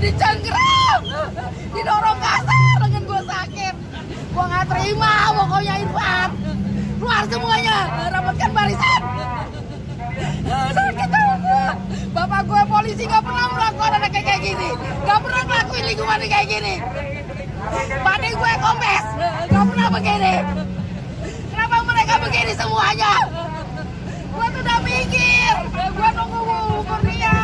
dicengkram, didorong kasar dengan gue sakit. Gue nggak terima, pokoknya Irfan. Keluar semuanya, rapatkan barisan. Sakit tau gue. Bapak gue polisi gak pernah melakukan anak kayak gini. Gak pernah ngelakuin lingkungan kayak gini. Pade gue komes, gak pernah begini. Kenapa mereka begini semuanya? Gue tuh udah mikir, gue nunggu ukur dia.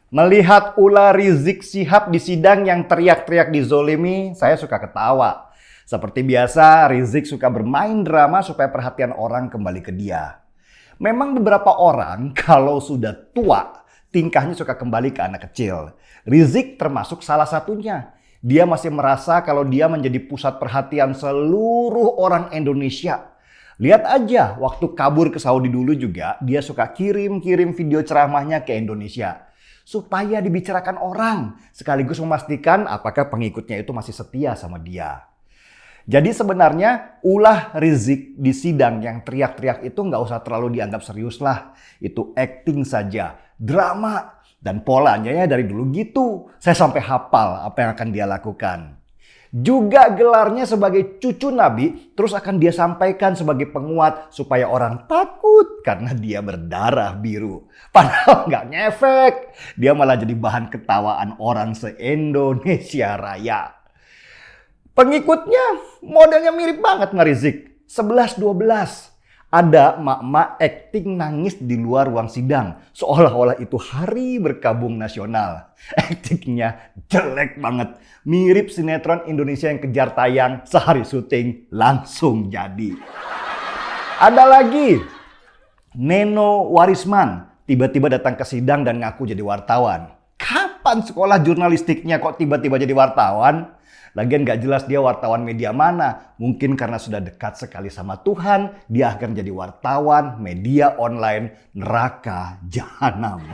Melihat ulah Rizik Syihab di sidang yang teriak-teriak dizolimi, saya suka ketawa. Seperti biasa, Rizik suka bermain drama supaya perhatian orang kembali ke dia. Memang beberapa orang kalau sudah tua, tingkahnya suka kembali ke anak kecil. Rizik termasuk salah satunya. Dia masih merasa kalau dia menjadi pusat perhatian seluruh orang Indonesia. Lihat aja, waktu kabur ke Saudi dulu juga, dia suka kirim-kirim video ceramahnya ke Indonesia. Supaya dibicarakan orang, sekaligus memastikan apakah pengikutnya itu masih setia sama dia. Jadi sebenarnya ulah Rizik di sidang yang teriak-teriak itu nggak usah terlalu dianggap serius lah. Itu acting saja, drama. Dan polanya ya dari dulu gitu. Saya sampai hafal apa yang akan dia lakukan. Juga gelarnya sebagai cucu Nabi terus akan dia sampaikan sebagai penguat supaya orang takut karena dia berdarah biru. Padahal nggak ngefek. Dia malah jadi bahan ketawaan orang se-Indonesia Raya. Pengikutnya modelnya mirip banget sama Rizik. 11-12. Ada mak-mak acting nangis di luar ruang sidang. Seolah-olah itu hari berkabung nasional. Actingnya jelek banget. Mirip sinetron Indonesia yang kejar tayang sehari syuting langsung jadi. Ada lagi. Neno Warisman tiba-tiba datang ke sidang dan ngaku jadi wartawan. Kapan sekolah jurnalistiknya kok tiba-tiba jadi wartawan? Lagian gak jelas dia wartawan media mana. Mungkin karena sudah dekat sekali sama Tuhan, dia akan jadi wartawan media online neraka jahanam.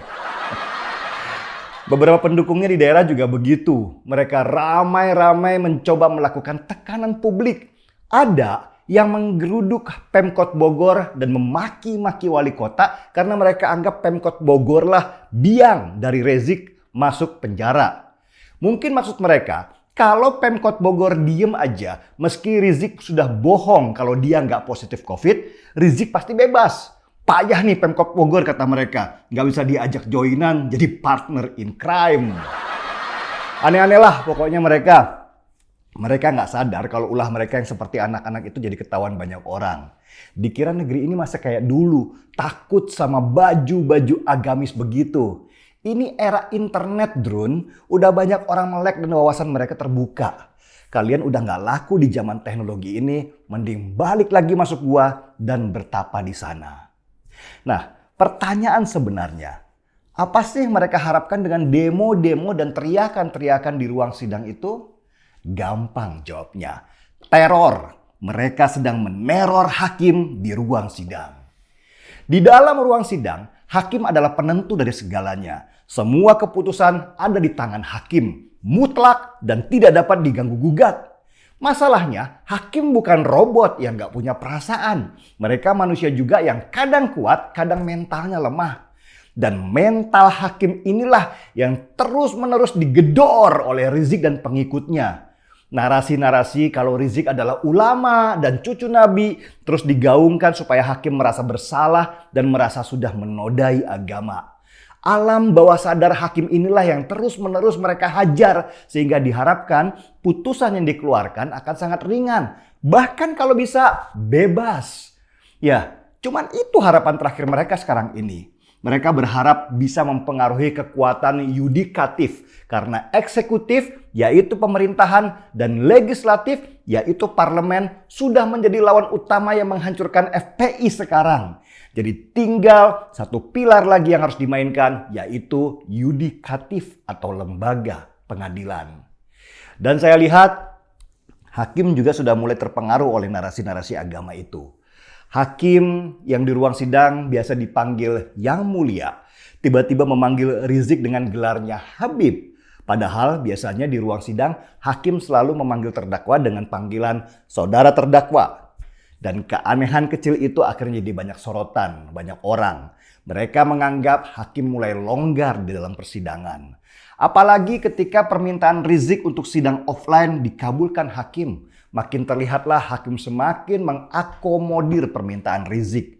Beberapa pendukungnya di daerah juga begitu. Mereka ramai-ramai mencoba melakukan tekanan publik. Ada yang menggeruduk Pemkot Bogor dan memaki-maki wali kota karena mereka anggap Pemkot Bogor lah biang dari Rizik masuk penjara. Mungkin maksud mereka, kalau Pemkot Bogor diem aja, meski Rizik sudah bohong kalau dia nggak positif COVID, Rizik pasti bebas. Payah nih Pemkot Bogor kata mereka, nggak bisa diajak joinan jadi partner in crime. Aneh-aneh lah pokoknya mereka. Mereka nggak sadar kalau ulah mereka yang seperti anak-anak itu jadi ketahuan banyak orang. Dikira negeri ini masih kayak dulu, takut sama baju-baju agamis begitu. Ini era internet, Drone. Udah banyak orang melek dan wawasan mereka terbuka. Kalian udah nggak laku di zaman teknologi ini, mending balik lagi masuk gua dan bertapa di sana. Nah, pertanyaan sebenarnya, apa sih mereka harapkan dengan demo-demo dan teriakan-teriakan di ruang sidang itu? Gampang jawabnya. Teror. Mereka sedang meneror hakim di ruang sidang. Di dalam ruang sidang, hakim adalah penentu dari segalanya. Semua keputusan ada di tangan hakim, mutlak dan tidak dapat diganggu-gugat. Masalahnya, hakim bukan robot yang gak punya perasaan. Mereka manusia juga yang kadang kuat, kadang mentalnya lemah. Dan mental hakim inilah yang terus-menerus digedor oleh Rizik dan pengikutnya. Narasi-narasi kalau Rizik adalah ulama dan cucu Nabi terus digaungkan supaya hakim merasa bersalah dan merasa sudah menodai agama. Alam bawah sadar hakim inilah yang terus-menerus mereka hajar sehingga diharapkan putusan yang dikeluarkan akan sangat ringan. Bahkan kalau bisa bebas. Ya, cuman itu harapan terakhir mereka sekarang ini. Mereka berharap bisa mempengaruhi kekuatan yudikatif karena eksekutif yaitu pemerintahan dan legislatif yaitu parlemen sudah menjadi lawan utama yang menghancurkan FPI sekarang. Jadi tinggal satu pilar lagi yang harus dimainkan yaitu yudikatif atau lembaga pengadilan. Dan saya lihat hakim juga sudah mulai terpengaruh oleh narasi-narasi agama itu. Hakim yang di ruang sidang biasa dipanggil Yang Mulia, tiba-tiba memanggil Rizik dengan gelarnya Habib. Padahal biasanya di ruang sidang, hakim selalu memanggil terdakwa dengan panggilan saudara terdakwa. Dan keanehan kecil itu akhirnya jadi banyak sorotan, banyak orang. Mereka menganggap hakim mulai longgar di dalam persidangan. Apalagi ketika permintaan Rizik untuk sidang offline dikabulkan hakim. Makin terlihatlah hakim semakin mengakomodir permintaan Rizik.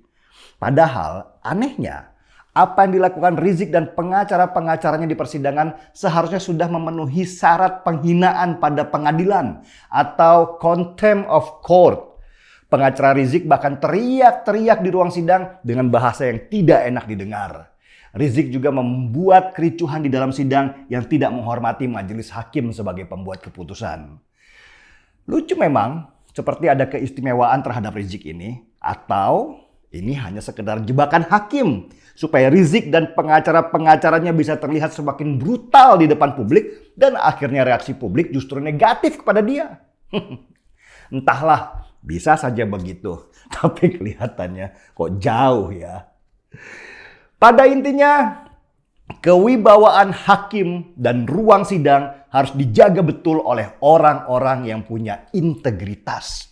Padahal anehnya, apa yang dilakukan Rizik dan pengacara-pengacaranya di persidangan seharusnya sudah memenuhi syarat penghinaan pada pengadilan atau contempt of court. Pengacara Rizik bahkan teriak-teriak di ruang sidang dengan bahasa yang tidak enak didengar. Rizik juga membuat kericuhan di dalam sidang yang tidak menghormati majelis hakim sebagai pembuat keputusan. Lucu memang, seperti ada keistimewaan terhadap Rizik ini, atau ini hanya sekedar jebakan hakim supaya Rizik dan pengacara-pengacaranya bisa terlihat semakin brutal di depan publik dan akhirnya reaksi publik justru negatif kepada dia. Entahlah, bisa saja begitu, tapi kelihatannya kok jauh ya. Pada intinya, kewibawaan hakim dan ruang sidang harus dijaga betul oleh orang-orang yang punya integritas.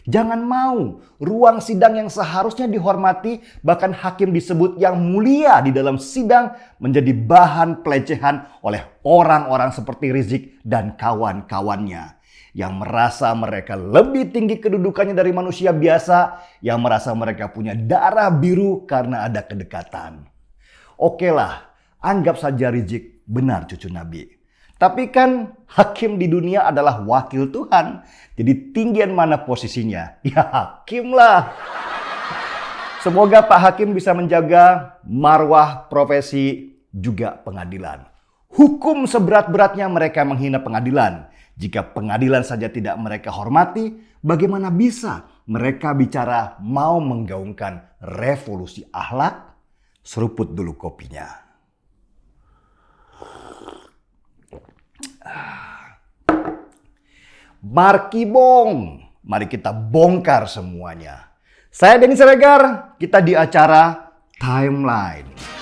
Jangan mau ruang sidang yang seharusnya dihormati, bahkan hakim disebut yang mulia di dalam sidang, menjadi bahan pelecehan oleh orang-orang seperti Rizik dan kawan-kawannya. Yang merasa mereka lebih tinggi kedudukannya dari manusia biasa, yang merasa mereka punya darah biru karena ada kedekatan. Oke lah, anggap saja Rizik benar cucu Nabi. Tapi kan hakim di dunia adalah wakil Tuhan. Jadi tinggian mana posisinya? Ya hakim lah. Semoga Pak Hakim bisa menjaga marwah profesi juga pengadilan. Hukum seberat-beratnya mereka menghina pengadilan. Jika pengadilan saja tidak mereka hormati, bagaimana bisa mereka bicara mau menggaungkan revolusi akhlak? Seruput dulu kopinya. Markibong, mari kita bongkar semuanya. Saya Denny Siregar, kita di acara Timeline.